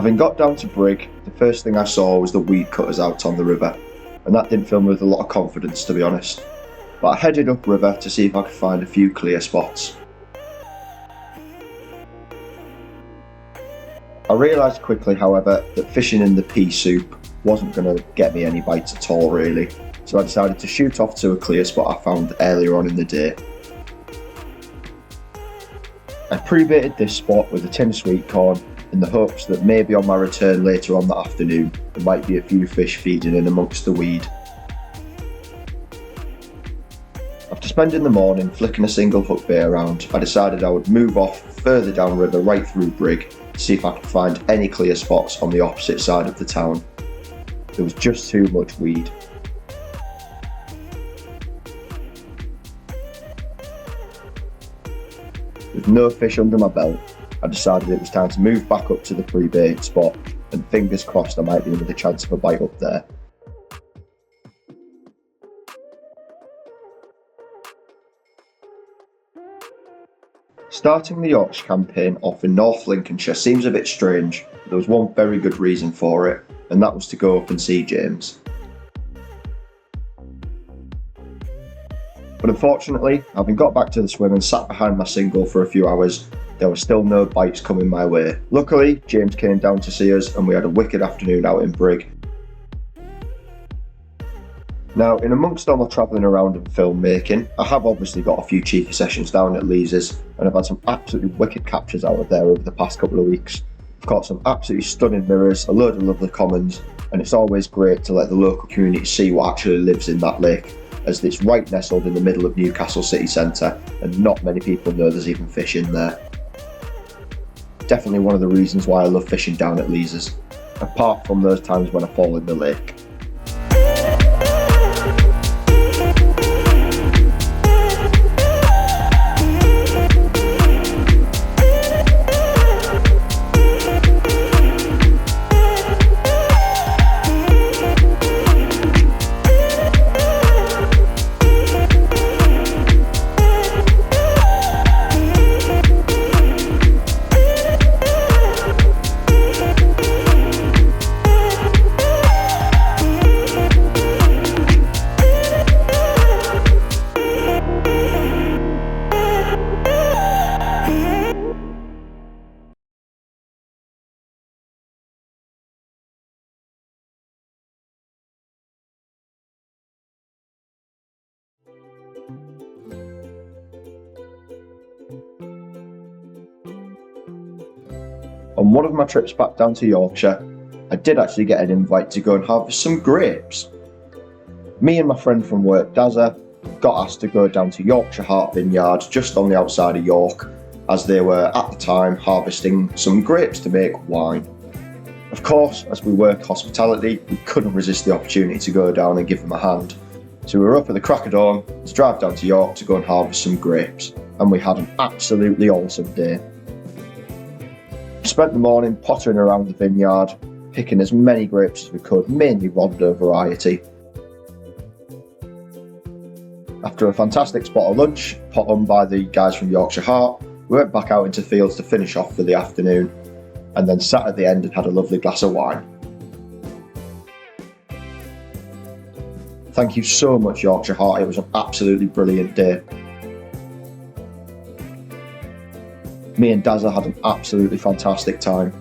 Having got down to Brig, the first thing I saw was the weed cutters out on the river, and that didn't fill me with a lot of confidence, to be honest. But I headed upriver to see if I could find a few clear spots. I realised quickly, however, that fishing in the pea soup wasn't going to get me any bites at all really, so I decided to shoot off to a clear spot I found earlier on in the day. I pre-baited this spot with a tin of sweet corn in the hopes that maybe on my return later on that afternoon there might be a few fish feeding in amongst the weed. After spending the morning flicking a single hook bait around, I decided I would move off further downriver right through Brig to see if I could find any clear spots on the opposite side of the town. There was just too much weed. With no fish under my belt, I decided it was time to move back up to the pre-baited spot, and fingers crossed I might be with a chance of a bite up there. Starting the Yorkshire campaign off in North Lincolnshire seems a bit strange, but there was one very good reason for it, and that was to go up and see James. But unfortunately, having got back to the swim and sat behind my single for a few hours, there were still no bites coming my way. Luckily, James came down to see us and we had a wicked afternoon out in Brig. Now, in amongst all my travelling around and film making, I have obviously got a few cheeky sessions down at Lees's, and I've had some absolutely wicked captures out of there over the past couple of weeks. I've caught some absolutely stunning mirrors, a load of lovely commons, and it's always great to let the local community see what actually lives in that lake, as it's right nestled in the middle of Newcastle city centre, and not many people know there's even fish in there. Definitely one of the reasons why I love fishing down at Lees's, apart from those times when I fall in the lake. On one of my trips back down to Yorkshire, I did actually get an invite to go and harvest some grapes. Me and my friend from work, Dazza, got asked to go down to Yorkshire Heart Vineyard just on the outside of York, as they were at the time harvesting some grapes to make wine. Of course, as we work hospitality, we couldn't resist the opportunity to go down and give them a hand. So we were up at the crack of dawn to drive down to York to go and harvest some grapes, and we had an absolutely awesome day. Spent the morning pottering around the vineyard, picking as many grapes as we could, mainly Rondo variety. After a fantastic spot of lunch, put on by the guys from Yorkshire Heart, we went back out into fields to finish off for the afternoon, and then sat at the end and had a lovely glass of wine. Thank you so much, Yorkshire Heart, it was an absolutely brilliant day. Me and Dazza had an absolutely fantastic time.